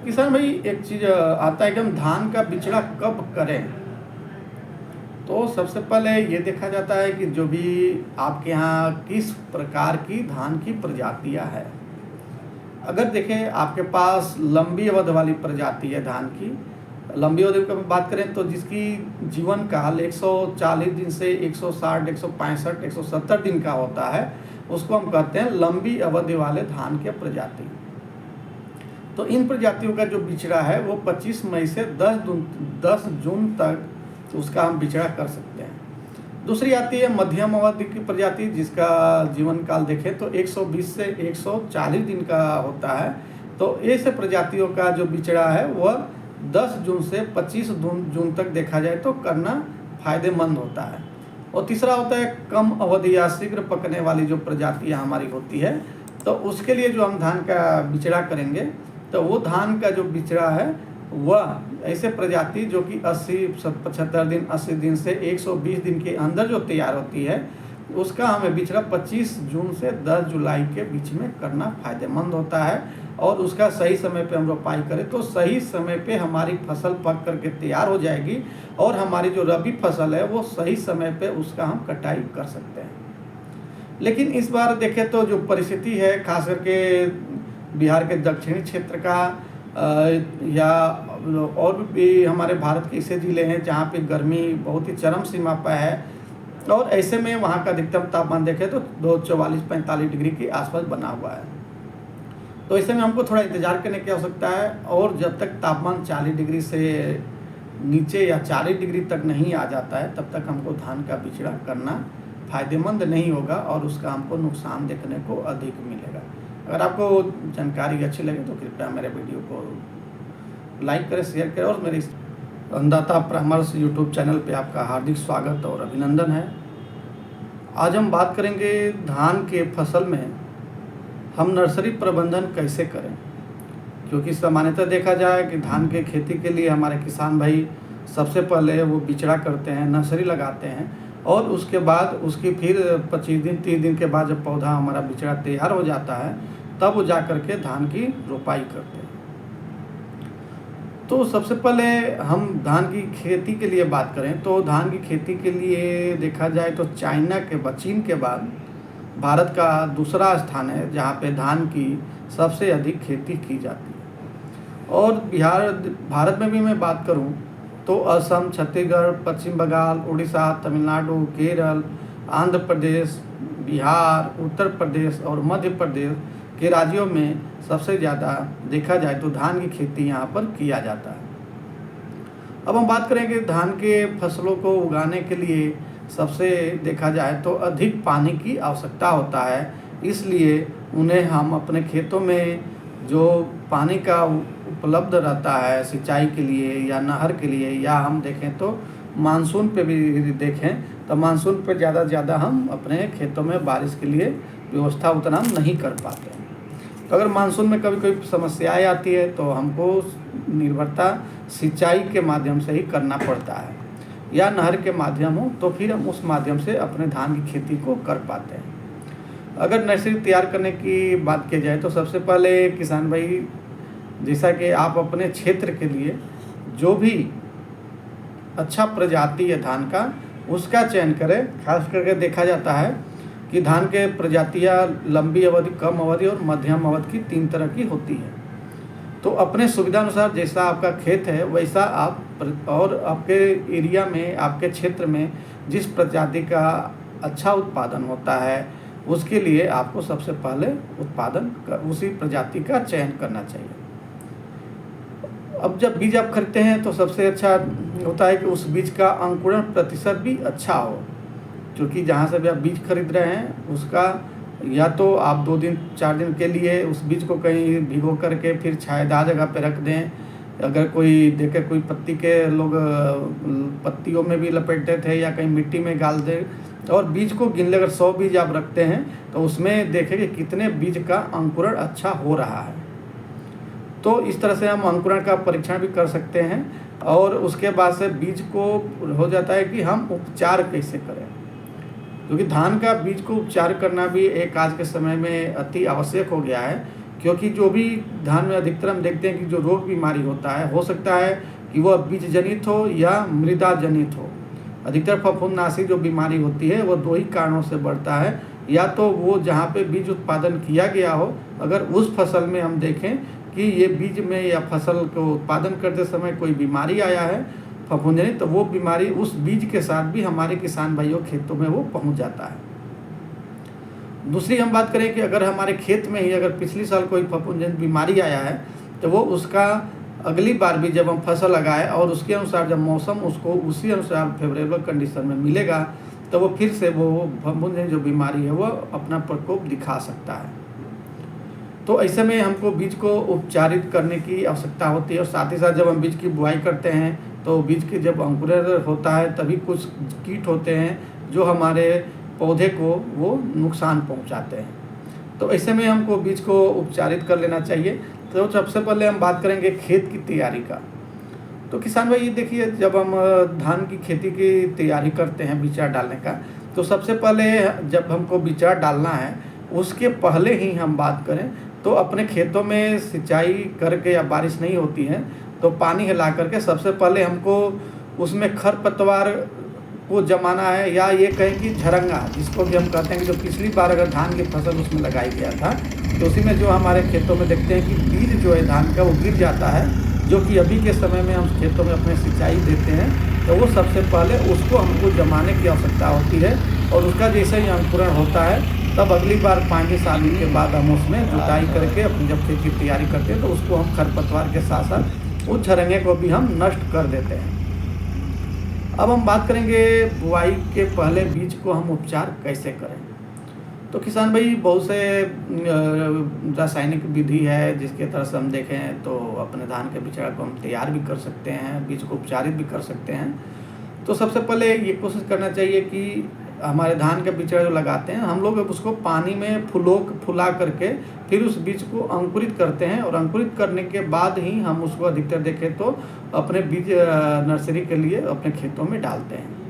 किसान भाई, एक चीज़ आता है कि हम धान का बिचड़ा कब करें। तो सबसे पहले ये देखा जाता है कि जो भी आपके यहाँ किस प्रकार की धान की प्रजातियाँ है। अगर देखें आपके पास लंबी अवधि वाली प्रजाति है धान की, लंबी अवधि की बात करें तो जिसकी जीवन काल 140 दिन से 160, 165, 170 दिन का होता है, उसको हम कहते हैं लंबी अवधि वाले धान के प्रजाति। तो इन प्रजातियों का जो बिचड़ा है वो 25 मई से 10 जून तक उसका हम बिचड़ा कर सकते हैं। दूसरी आती है मध्यम अवधि की प्रजाति, जिसका जीवन काल देखें तो 120 से 140 दिन का होता है। तो ऐसे प्रजातियों का जो बिचड़ा है वह 10 जून से 25 जून तक देखा जाए तो करना फायदेमंद होता है। और तीसरा होता है कम अवधि या शीघ्र पकने वाली जो प्रजातियाँ हमारी होती है, तो उसके लिए जो हम धान का बिचड़ा करेंगे तो वो धान का जो बिचड़ा है वह ऐसे प्रजाति जो कि 75 दिन 80 दिन से 120 दिन के अंदर जो तैयार होती है, उसका हमें बिचड़ा 25 जून से 10 जुलाई के बीच में करना फायदेमंद होता है। और उसका सही समय पे हम रोपाई करें तो सही समय पे हमारी फसल पक करके तैयार हो जाएगी और हमारी जो रबी फसल है वो सही समय पे उसका हम कटाई कर सकते हैं। लेकिन इस बार देखें तो जो परिस्थिति है, खास करके बिहार के दक्षिणी क्षेत्र का या और भी हमारे भारत के ऐसे ज़िले हैं जहाँ पे गर्मी बहुत ही चरम सीमा पर है, और ऐसे में वहाँ का अधिकतम तापमान देखें तो 44-45 डिग्री के आसपास बना हुआ है। तो ऐसे में हमको थोड़ा इंतज़ार करने की आवश्यकता है, और जब तक तापमान 40 डिग्री से नीचे या 40 डिग्री तक नहीं आ जाता है तब तक हमको धान का बिचड़ा करना फ़ायदेमंद नहीं होगा और उसका हमको नुकसान देखने को अधिक मिलेगा। अगर आपको जानकारी अच्छी लगे तो कृपया मेरे वीडियो को लाइक करें, शेयर करें, और मेरे अन्नदाता परामर्श यूट्यूब चैनल पे आपका हार्दिक स्वागत और अभिनंदन है। आज हम बात करेंगे धान के फसल में हम नर्सरी प्रबंधन कैसे करें, क्योंकि सामान्यतः देखा जाए कि धान के खेती के लिए हमारे किसान भाई सबसे पहले वो बिचड़ा करते हैं, नर्सरी लगाते हैं, और उसके बाद उसकी फिर 25 दिन 30 दिन के बाद जब पौधा हमारा बिचड़ा तैयार हो जाता है तब वो जा कर के धान की रोपाई करते हैं। तो सबसे पहले हम धान की खेती के लिए बात करें तो धान की खेती के लिए देखा जाए तो चाइना के चीन के बाद भारत का दूसरा स्थान है जहाँ पे धान की सबसे अधिक खेती की जाती है। और भारत में भी मैं बात करूँ तो असम, छत्तीसगढ़, पश्चिम बंगाल, उड़ीसा, तमिलनाडु, केरल, आंध्र प्रदेश, बिहार, उत्तर प्रदेश और मध्य प्रदेश के राज्यों में सबसे ज़्यादा देखा जाए तो धान की खेती यहाँ पर किया जाता है। अब हम बात करेंगे धान के फसलों को उगाने के लिए सबसे देखा जाए तो अधिक पानी की आवश्यकता होता है, इसलिए उन्हें हम अपने खेतों में जो पानी का उपलब्ध रहता है सिंचाई के लिए या नहर के लिए, या हम देखें तो मानसून पे भी देखें तो मानसून पे ज़्यादा हम अपने खेतों में बारिश के लिए व्यवस्था उतना नहीं कर पाते हैं। तो अगर मानसून में कभी कोई समस्याएं आती है तो हमको निर्भरता सिंचाई के माध्यम से ही करना पड़ता है, या नहर के माध्यम हो तो फिर हम उस माध्यम से अपने धान की खेती को कर पाते हैं। अगर नर्सरी तैयार करने की बात की जाए तो सबसे पहले किसान भाई, जैसा कि आप अपने क्षेत्र के लिए जो भी अच्छा प्रजाति है धान का उसका चयन करें। खास करके देखा जाता है कि धान के प्रजातियाँ लंबी अवधि, कम अवधि और मध्यम अवधि की 3 तरह की होती है। तो अपने सुविधा अनुसार जैसा आपका खेत है वैसा आप और आपके एरिया में, आपके क्षेत्र में जिस प्रजाति का अच्छा उत्पादन होता है उसके लिए आपको सबसे पहले उसी प्रजाति का चयन करना चाहिए। अब जब बीज आप खरीदते हैं तो सबसे अच्छा होता है कि उस बीज का अंकुरण प्रतिशत भी अच्छा हो, क्योंकि जहाँ से भी आप बीज खरीद रहे हैं उसका या तो आप 2 दिन 4 दिन के लिए उस बीज को कहीं भिगो करके फिर छायादार जगह पे रख दें। अगर कोई देखे कोई पत्ती के लोग पत्तियों में भी लपेटते थे या कहीं मिट्टी में डाल दे, और बीज को गिन ले, अगर 100 बीज आप रखते हैं तो उसमें देखें कि कितने बीज का अंकुरण अच्छा हो रहा है। तो इस तरह से हम अंकुरण का परीक्षण भी कर सकते हैं, और उसके बाद से बीज को हो जाता है कि हम उपचार कैसे करें, क्योंकि धान का बीज को उपचार करना भी एक आज के समय में अति आवश्यक हो गया है, क्योंकि जो भी धान में अधिकतर हम देखते हैं कि जो रोग बीमारी होता है, हो सकता है कि वह बीज जनित हो या मृदा जनित हो। अधिकतर फफूंदनाशी जो बीमारी होती है वो 2 ही कारणों से बढ़ता है। या तो वो जहाँ पे बीज उत्पादन किया गया हो, अगर उस फसल में हम देखें कि ये बीज में या फसल को उत्पादन करते समय कोई बीमारी आया है फफूंदजनित, तो वो बीमारी उस बीज के साथ भी हमारे किसान भाइयों खेतों में वो पहुँच जाता है। दूसरी हम बात करें कि अगर हमारे खेत में ही अगर पिछली साल कोई फफूंदजनित बीमारी आया है, तो वो उसका अगली बार भी जब हम फसल लगाए और उसके अनुसार जब मौसम उसको उसी अनुसार फेवरेबल कंडीशन में मिलेगा, तो वो फिर से वो फफूंदजनित जो बीमारी है वो अपना प्रकोप दिखा सकता है। तो ऐसे में हमको बीज को उपचारित करने की आवश्यकता होती है। और साथ ही साथ जब हम बीज की बुआई करते हैं तो बीज के जब अंकुरण होता है तभी कुछ कीट होते हैं जो हमारे पौधे को वो नुकसान पहुंचाते हैं। तो ऐसे में हमको बीज को उपचारित कर लेना चाहिए। तो सबसे पहले हम बात करेंगे खेत की तैयारी का। तो किसान भाई ये देखिए, जब हम धान की खेती की तैयारी करते हैं बिचड़ा डालने का, तो सबसे पहले जब हमको बिचड़ा डालना है उसके पहले ही हम बात करें तो अपने खेतों में सिंचाई करके या बारिश नहीं होती है तो पानी हिला करके सबसे पहले हमको उसमें खरपतवार को जमाना है, या ये कहें कि झरंगा, जिसको भी हम कहते हैं कि जो पिछली बार अगर धान की फसल उसमें लगाई गया था तो उसी में जो हमारे खेतों में देखते हैं कि बीज जो है धान का वो गिर जाता है, जो कि अभी के समय में हम खेतों में अपने सिंचाई देते हैं, तो वो सबसे पहले उसको हमको जमाने की आवश्यकता होती है। और उसका जैसे ही अंकुरण होता है तब अगली बार 5-7 दिन के बाद हम उसमें जुताई करके अपनी जब खेत की तैयारी करते हैं तो उसको हम खरपतवार के साथ साथ उस झरंगे को भी हम नष्ट कर देते हैं। अब हम बात करेंगे बुआई के पहले बीज को हम उपचार कैसे करें। तो किसान भाई बहुत से रासायनिक विधि है जिसके तरह से हम देखें तो अपने धान के बिचड़ा को हम तैयार भी कर सकते हैं, बीज को उपचारित भी कर सकते हैं। तो सबसे पहले ये कोशिश करना चाहिए कि हमारे धान का बिचड़ा जो लगाते हैं हम लोग उसको पानी में फुला करके फिर उस बीज को अंकुरित करते हैं, और अंकुरित करने के बाद ही हम उसको अधिकतर देखें तो अपने बीज नर्सरी के लिए अपने खेतों में डालते हैं।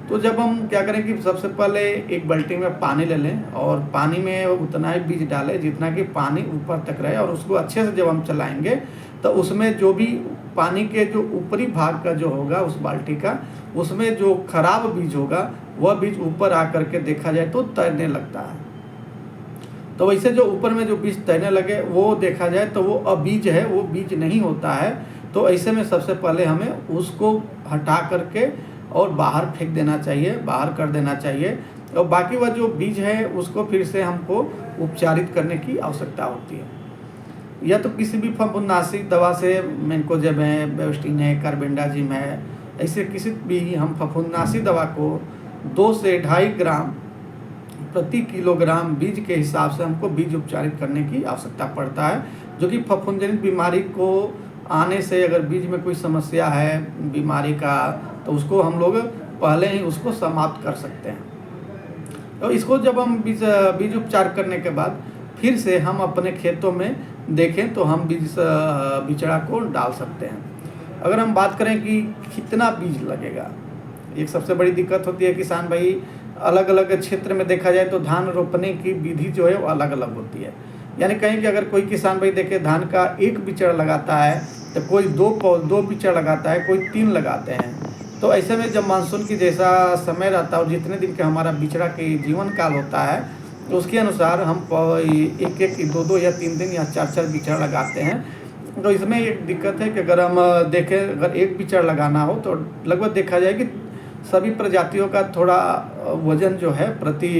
तो जब हम क्या करें कि सबसे पहले एक बाल्टी में पानी ले लें और पानी में उतना ही बीज डालें जितना कि पानी ऊपर तक रहे, और उसको अच्छे से जब हम चलाएंगे तो उसमें जो भी पानी के जो ऊपरी भाग का जो होगा उस बाल्टी का, उसमें जो खराब बीज होगा वह बीज ऊपर आ करके देखा जाए तो तैरने लगता है। तो वैसे जो ऊपर में जो बीज तैरने लगे वो देखा जाए तो वो अबीज है, वो बीज नहीं होता है। तो ऐसे में सबसे पहले हमें उसको हटा करके और बाहर फेंक देना चाहिए, बाहर कर देना चाहिए, और बाकी वह जो बीज है उसको फिर से हमको उपचारित करने की आवश्यकता होती है। या तो किसी भी फफूंदनाशी दवा से, मैंकोजेब है, बेविस्टिन है, कार्बेंडाजिम है, ऐसे किसी भी हम फफूंदनाशी दवा को 2 से 2.5 ग्राम प्रति किलोग्राम बीज के हिसाब से हमको बीज उपचारित करने की आवश्यकता पड़ता है, जो कि फफूंदजनित बीमारी को आने से अगर बीज में कोई समस्या है बीमारी का तो उसको हम लोग पहले ही उसको समाप्त कर सकते हैं। तो इसको जब हम बीज उपचार करने के बाद फिर से हम अपने खेतों में देखें तो हम बिचड़ा को डाल सकते हैं। अगर हम बात करें कि कितना बीज लगेगा, एक सबसे बड़ी दिक्कत होती है किसान भाई, अलग अलग क्षेत्र में देखा जाए तो धान रोपने की विधि जो है वो अलग अलग होती है। यानी कहीं कि अगर कोई किसान भाई देखे धान का 1 बिचड़ा लगाता है तो कोई 2 बिचड़ा लगाता है, कोई 3 लगाते हैं। तो ऐसे में जब मानसून की जैसा समय रहता है और जितने दिन का हमारा बिचड़ा के जीवन काल होता है तो उसके अनुसार हम 1-1, 2-2 या 3 दिन या 4-4 बिचड़ा लगाते हैं। तो इसमें एक दिक्कत है कि अगर हम देखें अगर 1 बिचड़ा लगाना हो तो लगभग देखा जाए कि सभी प्रजातियों का थोड़ा वजन जो है प्रति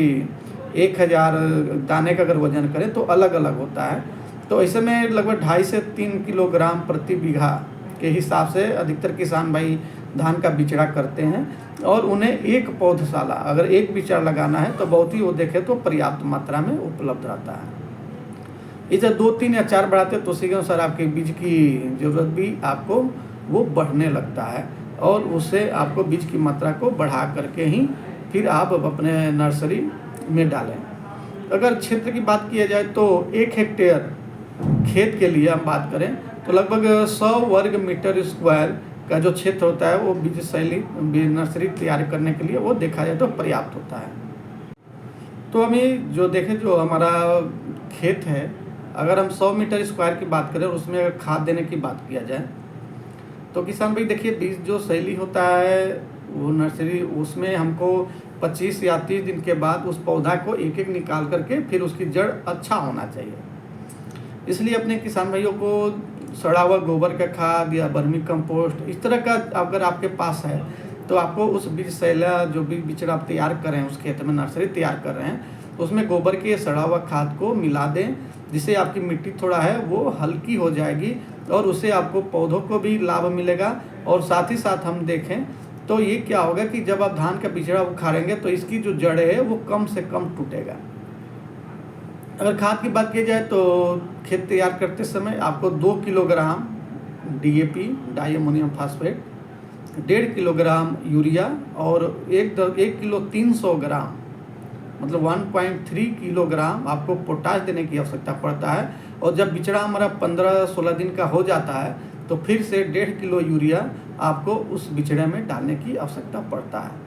1000 दाने का अगर वजन करें तो अलग अलग होता है। तो ऐसे में लगभग 2.5 से 3 किलोग्राम प्रति बीघा के हिसाब से अधिकतर किसान भाई धान का बिचड़ा करते हैं, और उन्हें एक पौधशाला अगर 1 बिचड़ा लगाना है तो बहुत ही वो देखें तो पर्याप्त मात्रा में उपलब्ध रहता है। इसे 2, 3 या 4 बढ़ाते तो उसी के अनुसार आपके बीज की ज़रूरत भी आपको वो बढ़ने लगता है, और उससे आपको बीज की मात्रा को बढ़ा करके ही फिर आप अपने नर्सरी में डालें। अगर क्षेत्र की बात किया जाए तो 1 हेक्टेयर खेत के लिए हम बात करें तो लगभग 100 वर्ग मीटर स्क्वायर का जो क्षेत्र होता है वो बीज नर्सरी तैयार करने के लिए वो देखा जाए तो पर्याप्त होता है। तो हमें जो देखें जो हमारा खेत है अगर हम 100 मीटर स्क्वायर की बात करें और उसमें अगर खाद देने की बात किया जाए तो किसान भाई देखिए, बीज जो शैली होता है वो नर्सरी, उसमें हमको 25 या 30 दिन के बाद उस पौधा को एक एक निकाल करके फिर उसकी जड़ अच्छा होना चाहिए। इसलिए अपने किसान भाइयों को सड़ा हुआ गोबर का खाद या वर्मी कंपोस्ट इस तरह का अगर आपके पास है तो आपको उस बीज शैला जो भी बिचड़ा आप तैयार कर रहे हैं, उस खेत में नर्सरी तैयार कर रहे हैं, तो उसमें गोबर के सड़ा हुआ खाद को मिला दें, जिससे आपकी मिट्टी थोड़ा है वो हल्की हो जाएगी और उससे आपको पौधों को भी लाभ मिलेगा। और साथ ही साथ हम देखें तो ये क्या होगा कि जब आप धान का बिचड़ा उखाड़ेंगे तो इसकी जो जड़ है वो कम से कम टूटेगा। अगर खाद की बात की जाए तो खेत तैयार करते समय आपको 2 kilogram DAP di ammonium phosphate, 1.5 kilogram urea और 1 किलो 300 ग्राम मतलब 1.3 किलोग्राम आपको पोटाश देने की आवश्यकता पड़ता है। और जब बिचड़ा हमारा 15-16 दिन का हो जाता है तो फिर से 1.5 किलो यूरिया आपको उस बिचड़े में डालने की आवश्यकता पड़ता है।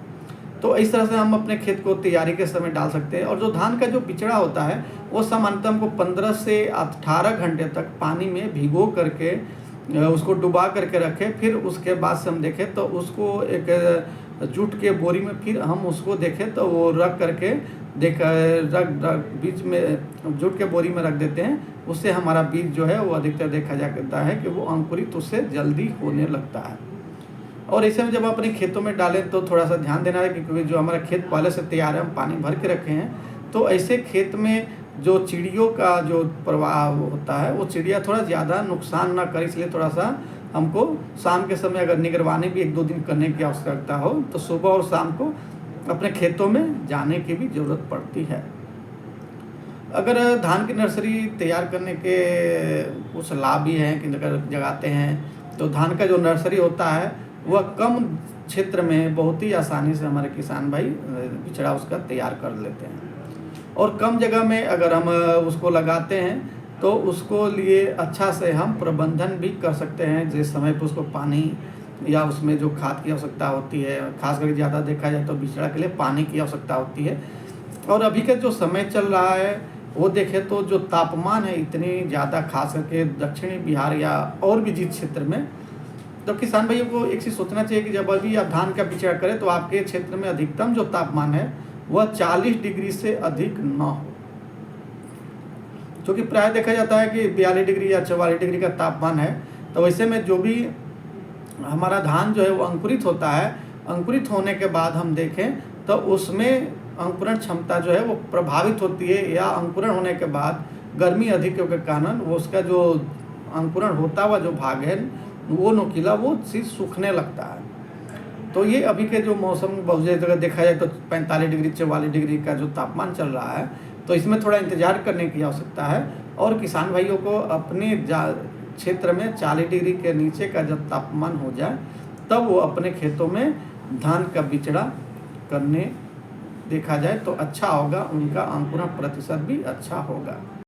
तो इस तरह से हम अपने खेत को तैयारी के समय डाल सकते हैं। और जो धान का जो बिचड़ा होता है वो सामान्यतः हमको 15 से 18 घंटे तक पानी में भिगो करके उसको डुबा करके रखें। फिर उसके बाद से हम देखें तो उसको एक जूट के बोरी में फिर हम उसको देखें तो वो रख करके रख बीच में जूट के बोरी में रख देते हैं। उससे हमारा बीज जो है वो अधिकतर देखा जाता है कि वो अंकुरित उससे जल्दी होने लगता है। और ऐसे में जब आप अपने खेतों में डालें तो थोड़ा सा ध्यान देना है, क्योंकि जो हमारा खेत पहले से तैयार है, हम पानी भर के रखे हैं, तो ऐसे खेत में जो चिड़ियों का जो प्रवाह होता है वो चिड़िया थोड़ा ज़्यादा नुकसान ना करे, इसलिए थोड़ा सा हमको शाम के समय अगर निगरानी भी 1-2 दिन करने की आवश्यकता हो तो सुबह और शाम को अपने खेतों में जाने की भी ज़रूरत पड़ती है। अगर धान की नर्सरी तैयार करने के कुछ लाभ भी हैं कि अगर जगाते हैं तो धान का जो नर्सरी होता है वह कम क्षेत्र में बहुत ही आसानी से हमारे किसान भाई बिचड़ा उसका तैयार कर लेते हैं। और कम जगह में अगर हम उसको लगाते हैं तो उसको लिए अच्छा से हम प्रबंधन भी कर सकते हैं, जैसे समय पर उसको पानी या उसमें जो खाद की आवश्यकता होती है, खास करके ज़्यादा देखा जाए तो बिचड़ा के लिए पानी की आवश्यकता होती है। और अभी का जो समय चल रहा है वो देखें तो जो तापमान है इतनी ज़्यादा, खास करके दक्षिणी बिहार या और भी जिस क्षेत्र में, तो किसान भाइयों को एक चीज़ सोचना चाहिए कि जब अभी आप धान का बिचड़ा करें तो आपके क्षेत्र में अधिकतम जो तापमान है वह 40 डिग्री से अधिक न हो, क्योंकि प्राय देखा जाता है कि 42 डिग्री या 44 डिग्री का तापमान है। तो वैसे में जो भी हमारा धान जो है वो अंकुरित होता है, अंकुरित होने के बाद हम देखें तो उसमें अंकुरण क्षमता जो है वो प्रभावित होती है, या अंकुरण होने के बाद गर्मी अधिक के कारण वो उसका जो अंकुरण होता हुआ जो भाग है वो नुकीला वो चीज़ सूखने लगता है। तो ये अभी के जो मौसम बहुत जगह देखा जाए तो 45 डिग्री 44 डिग्री का जो तापमान चल रहा है, तो इसमें थोड़ा इंतजार करने की आवश्यकता है। और किसान भाइयों को अपने क्षेत्र में 40 डिग्री के नीचे का जब तापमान हो जाए तब वो अपने खेतों में धान का बिचड़ा करने देखा जाए तो अच्छा होगा, उनका अंकुरण प्रतिशत भी अच्छा होगा।